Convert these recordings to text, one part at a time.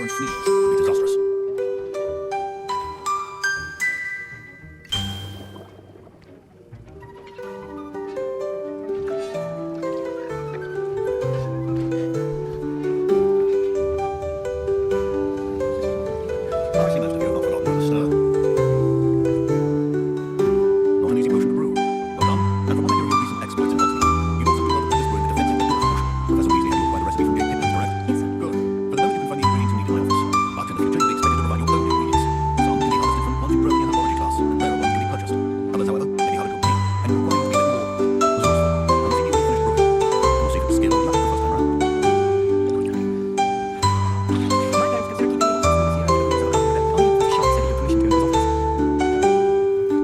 there and sneeze would be disastrous. I see most of you have not forgotten how to stir. Not an easy potion to brew. Well done. And from what I hear of your recent exploits in Hogwarts, you've also developed this brewing the defensive endurance potion. Professor Weasley had you acquired the recipe from Jane Pippin, correct? Yes, sir. Good. For the moment, you can find the ingredients you need in my office. But in the future, you'll be expected to provide your own ingredients. Some can be harvested from ones you've grown in your herbology class, and rarer ones can be purchased. Others, however, may be harder to obtain, and will require you to be a bit more resourceful. I'm seeing you finish brewing. We'll see if it's skill or luck the first time round. My parents consider keeping me in this year. Only the shop said he had permission to go in his office.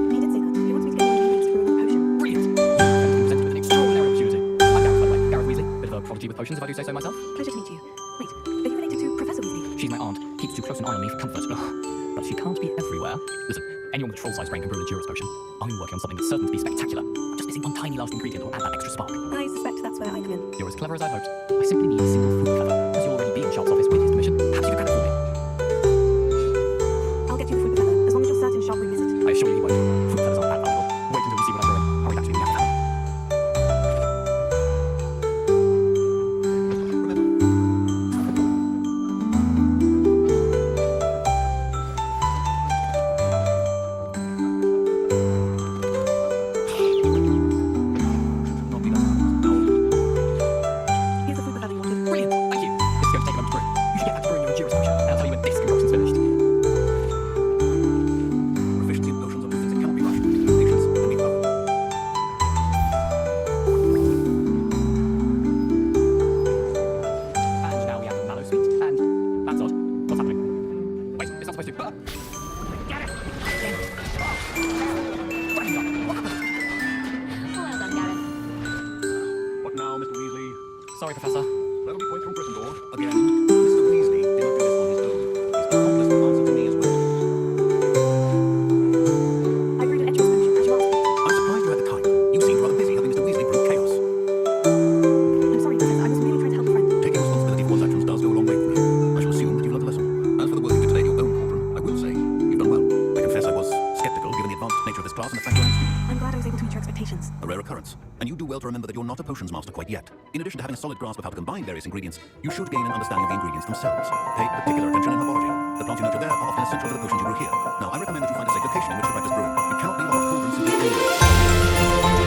He did say that. He wants me to get more ingredients to brew a potion. Brilliant! You presented with an extraordinary opportunity. I'm Gareth, by the way. Gareth Weasley. Bit of a prodigy with potions, if I do say so myself. Pleasure to meet you. Wait, are you related to Professor Weasley? She's my aunt. Keeps too close an eye on me for comfort. But she can't be everywhere. Listen, anyone with a troll-sized brain can brew an endurance potion. I'm working on something that's certain to be spectacular. Just missing one tiny last ingredient or add that extra spark. I suspect that's where I come in. You're as clever as I hoped. I simply need a single fruit feather. As you'll already be in Sharp's office with his permission, perhaps you could grab it for me. I'll get you the fruit feather, as long as you're certain Sharp won't miss it. I assure you he won't. Fruit feathers aren't that valuable. Wait until we see what I'm doing. Hurry back to me when you have time. Not be that. No. Here's the fruit feather you wanted. Brilliant, thank you. This is going to take a moment to brew. You should get back to brewing your endurance potion, and I'll tell you when this concoction's finished. Proficiency in potions or methods that cannot be rushed. Patience and be thorough. And now we have mallow sweet, and that's odd. What's happening? Wait, it's not supposed to. Get it! Well done, Gareth. What now, Mr. Weasley? Sorry, Professor. That'll be points from Gryffindor. Again, Mr. Weasley did not do this on his own. His accomplice will answer to me as well. I brewed an Etru's potion, as you asked me. I'm surprised you had the time. You seemed rather busy helping Mr. Weasley brew chaos. I'm sorry, Professor, I was merely trying to help a friend. Taking responsibility for one's actions does go a long way with me. I shall assume that you've learned a lesson. As for the work you did today in your own cauldron, I will say, you've done well. I confess I was skeptical given the advanced nature of this class and the fact you're a new student. I'm glad I was able to meet your expectations. A rare occurrence. And you do well to remember that you're not a potions master quite yet. In addition to having a solid grasp of how to combine various ingredients, you should gain an understanding of the ingredients themselves. Pay particular attention in herbology. The plants you nurture there are often essential to the potions you brew here. Now, I recommend that you find a safe location in which to practice brewing. You cannot leave a hot cauldron simply anywhere.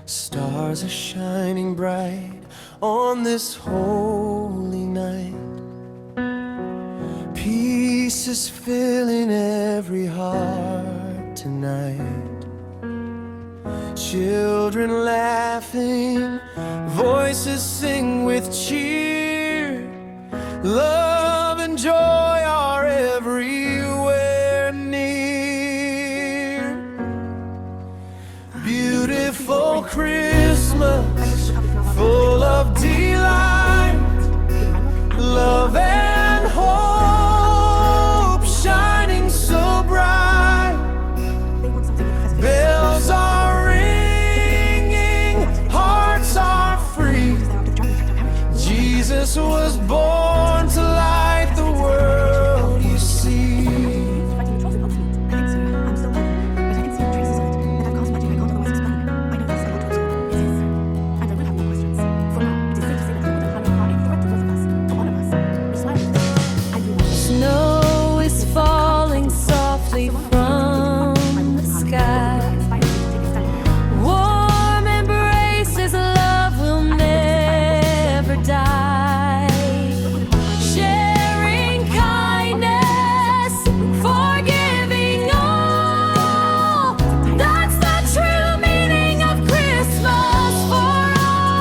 Stars are shining bright on this holy night. peace is filling every heart tonight. Children laughing, voices sing with cheer. Love and joy are everywhere near. Beautiful Christmas, full of delight, love and hope, shining so bright. Bells are ringing, hearts are free. Jesus was born to light the world, you see. Snow is falling softly from the sky. Warm embraces, love will never die. Sharing kindness, forgiving all. That's the true meaning of Christmas for all.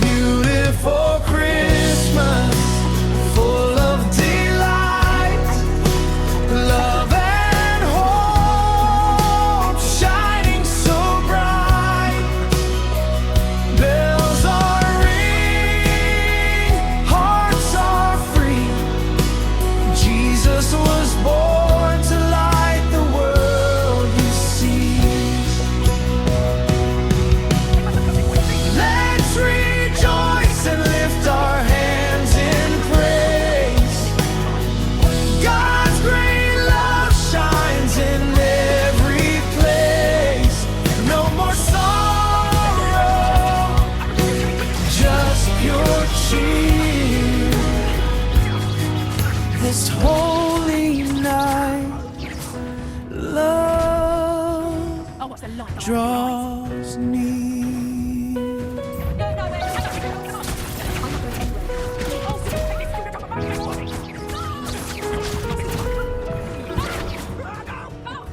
Beautiful Christmas, full of delight, love and hope, shining so bright. Bells are ringing, hearts are free. Jesus was born to light the world, you see. Let's rejoice and lift our hands in praise. God's great love shines in every place. No more sorrow, just pure cheer. This holy night, love Oh, what's the line? draws near.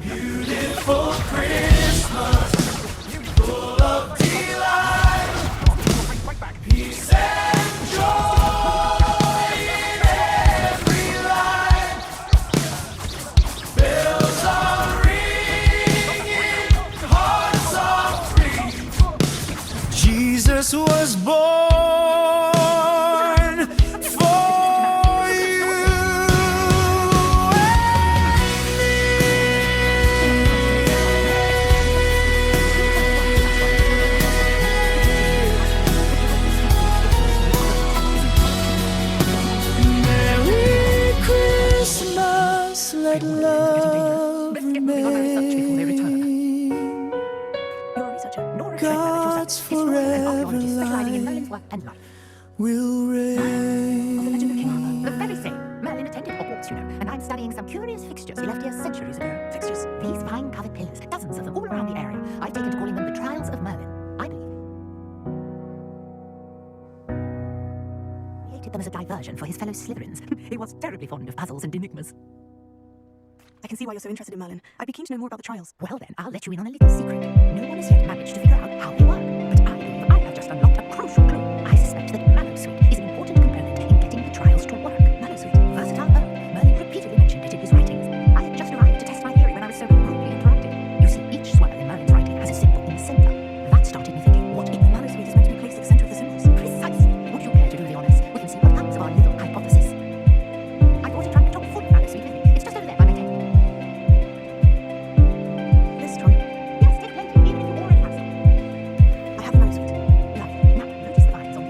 Beautiful Christmas, full of delight, peace and joy in every life. Bells are ringing, hearts are free. Jesus was born for you and me. Merry Christmas, let love remain. You're a researcher, nor a God's forever specializing in light Merlin's work and life. will The legend of King Arthur. The reign. very same. Merlin attended Hogwarts, you know, and I'm studying some curious fixtures he left here centuries ago. Fixtures? These fine covered pillars, dozens of them all around the area. I've taken to calling them the Trials of Merlin. I believe. He created them as a diversion for his fellow Slytherins. He was terribly fond of puzzles and enigmas. I can see why you're so interested in Merlin. I'd be keen to know more about the trials. Well then, I'll let you in on a little secret. No one has yet managed to figure out how they work. But I believe I have just unlocked a crucial clue. I suspect that Mallowsweet is an important component in getting the trials to work. Mallowsweet, versatile herb. Merlin repeatedly mentioned it in his writings. I had just arrived to test my theory when I was so rudely interrupted. You see, each swirl in Merlin's writing has a symbol in the center. That started me thinking, what if Mallowsweet is meant to be placed at the center of the symbols? Precisely. Would you care to do the honors? We can see what comes of our little hypothesis. I brought a trunk top full of Mallowsweet with me. It's just over there by my table. This trunk? Yes, take plenty, even if you already have some. I have the Mallowsweet. Lovely. Now, notice the vines on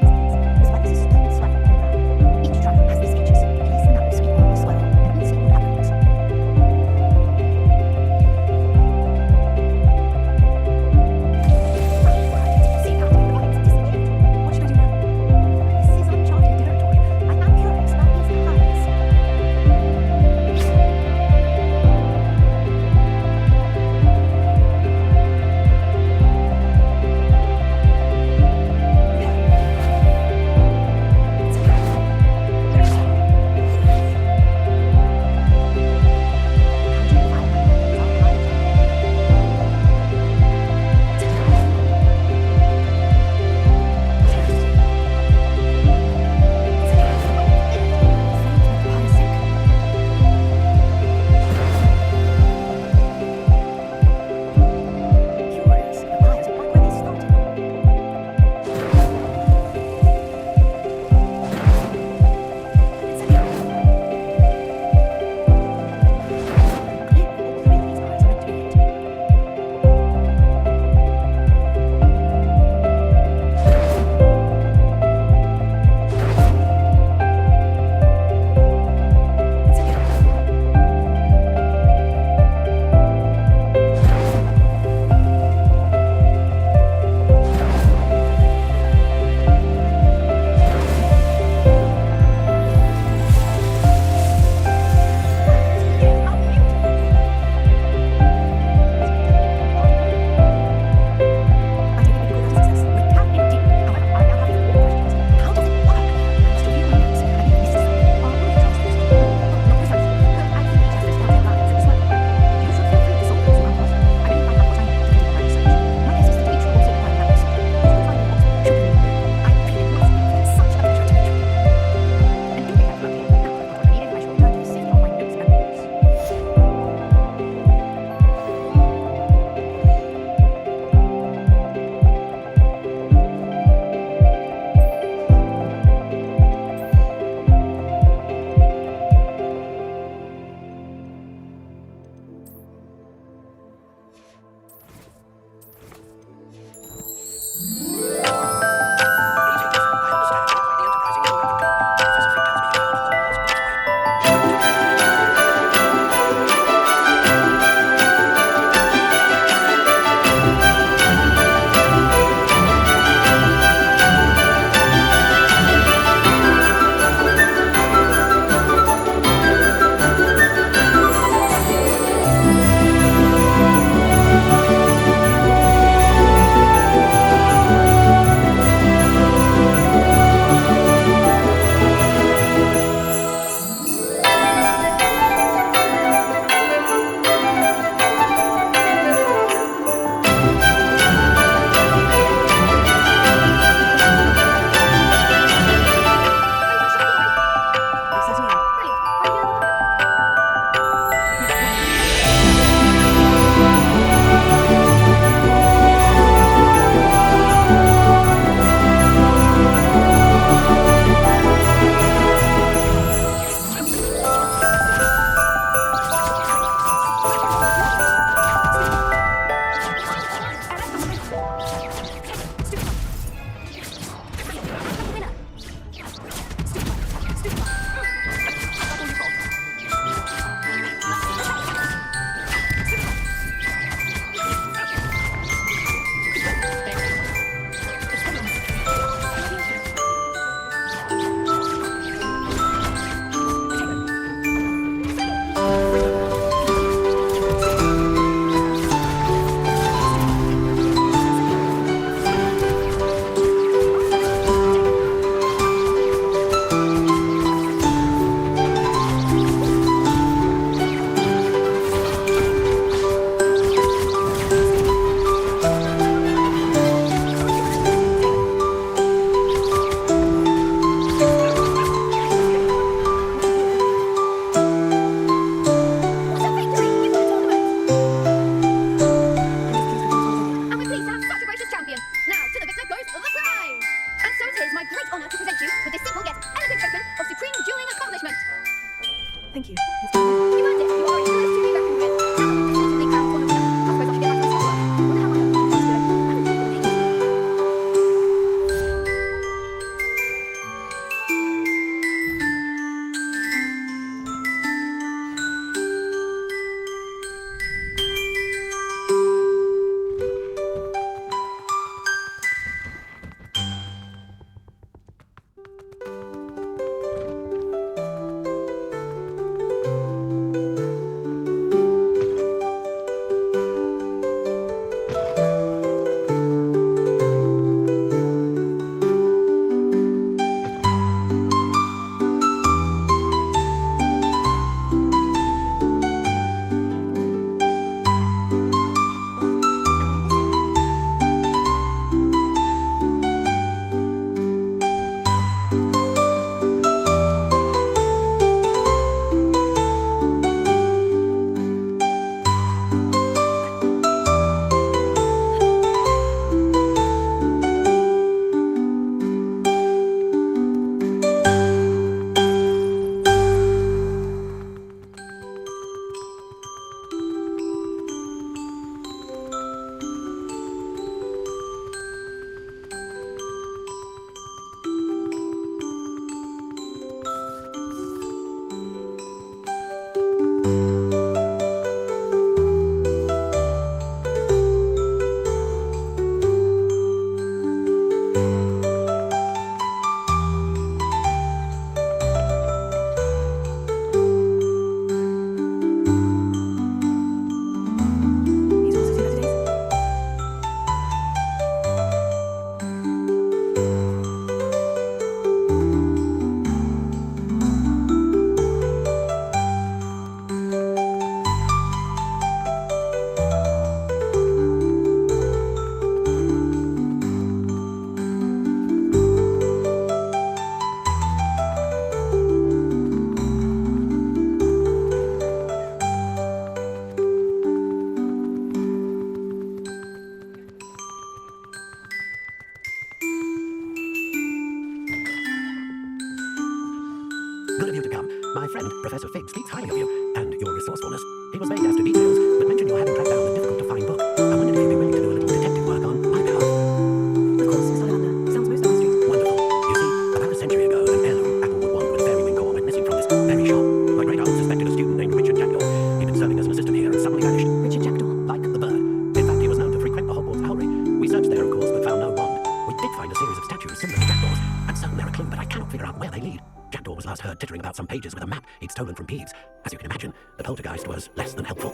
Good of you to come. My friend, Professor Fig, speaks highly of you and your resourcefulness. He was vague as to details, but mentioned your having tracked down a difficult-to-find book. I wondered if you'd be willing to do a little detective work on my behalf. Of course, Miss Ollivander. Sounds most on the street. Wonderful. You see, about a century ago, an heirloom applewood wand with a fairy wing core went missing from this very shop. My great aunt suspected a student named Richard Jackdaw. He'd been serving as an assistant here and suddenly vanished. Richard Jackdaw. Like the bird. In fact, he was known to frequent the Hogwarts Owlery. We searched there, of course, but found no wand. We did find a series of statues similar to Jackdaw's, and certain they're a clue, but I cannot figure out where they lead. Jackdaw was last heard tittering about some pages with a map he'd stolen from Peeves. As you can imagine, the poltergeist was less than helpful.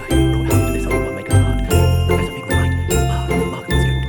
You brought home to this old one-maker's heart. Professor Fig was right. You are a remarkable student.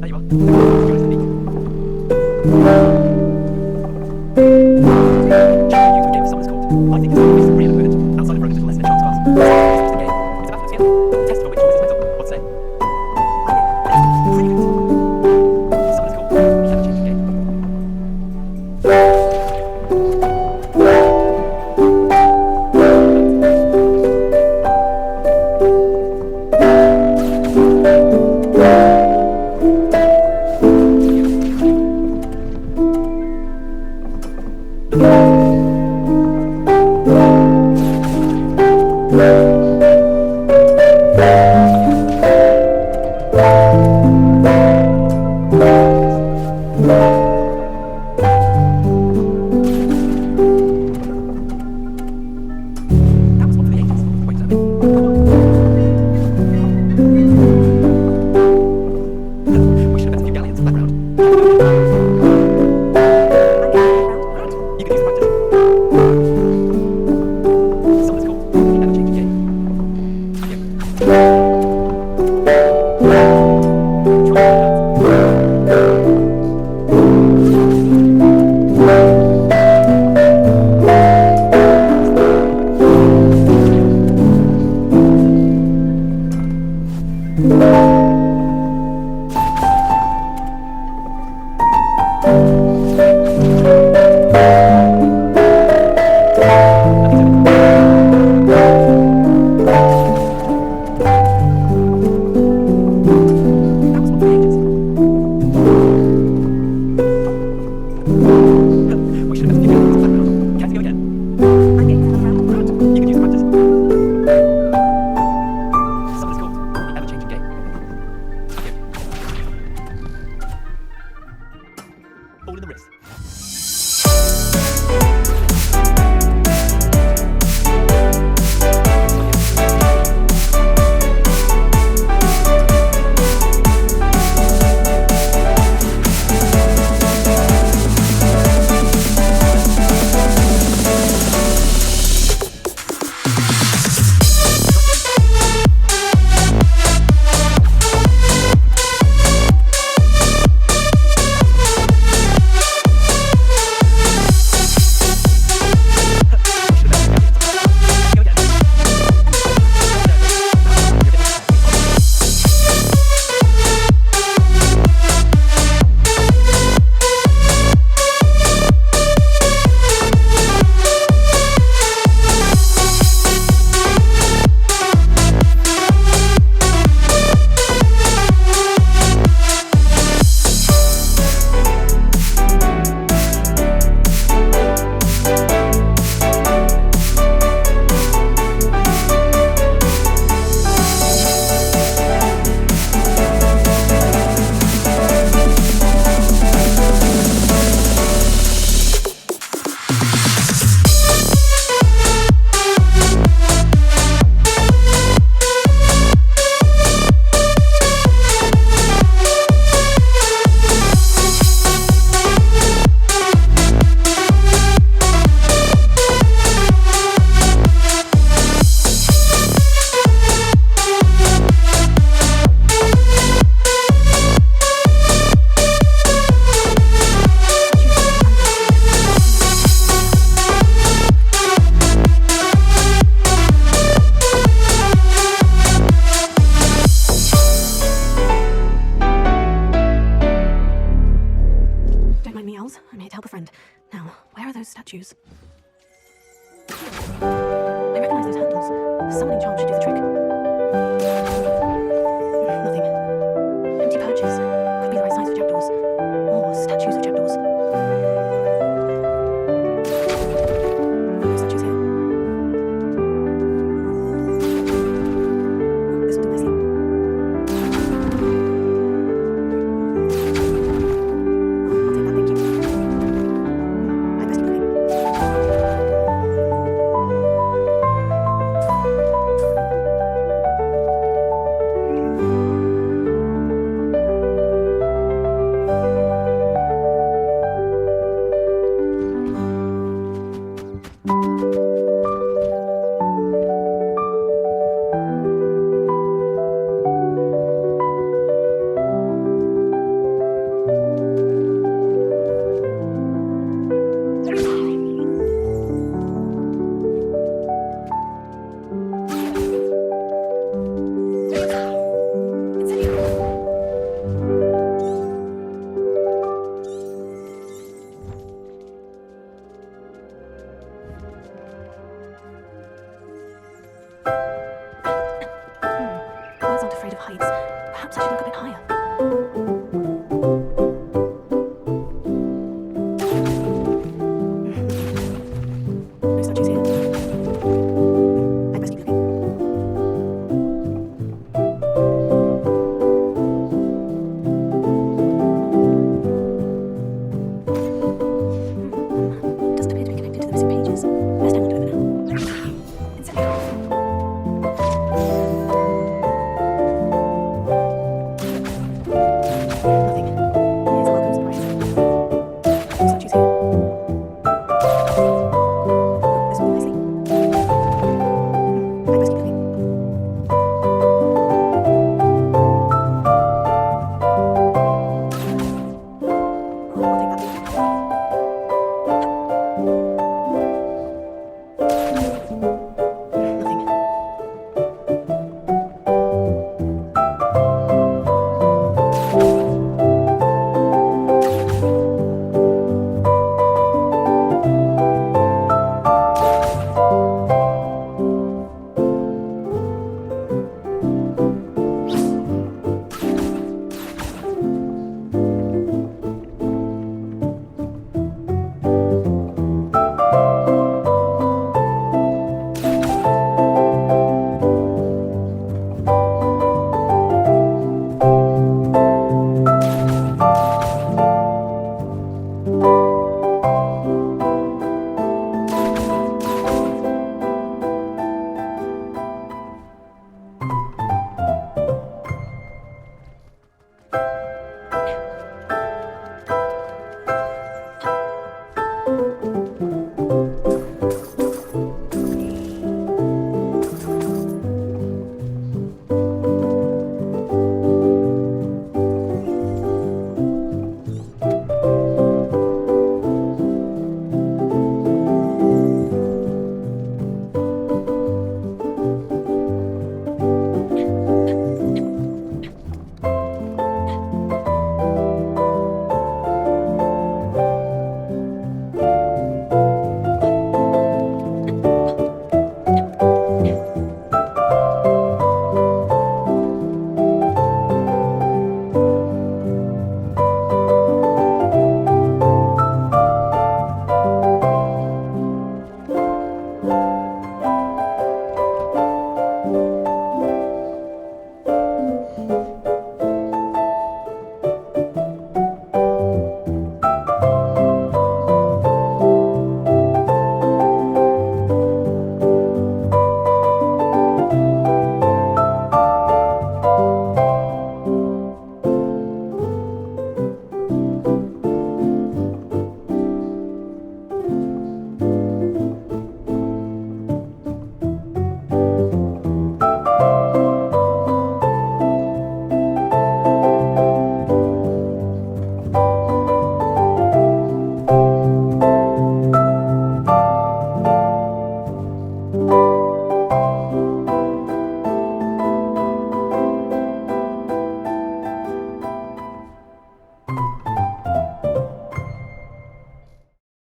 There you are. You guys can meet. Challenging you to a game of Summoners Court. I think it's a piece of real equipment outside of broken little lesson in chance class. It's an interesting game. It's about to see test for which choices went up. What say? Pretty good. Summoners Court. We have a changing game. That was one for the ages. Wait a minute. We should have bet a few galleons for that round. You can use practice. Summoners Court. We have a changing game. statues. I recognize those handles. Someone in charm should do the trick. Nothing. Empty perches. Could be the right size for jackdaws. Or statues of jackdaws. No statues here. This will do nicely. I'll take that, thank you. I best keep looking. It's in here. Birds aren't afraid of heights. Perhaps I should look a bit higher.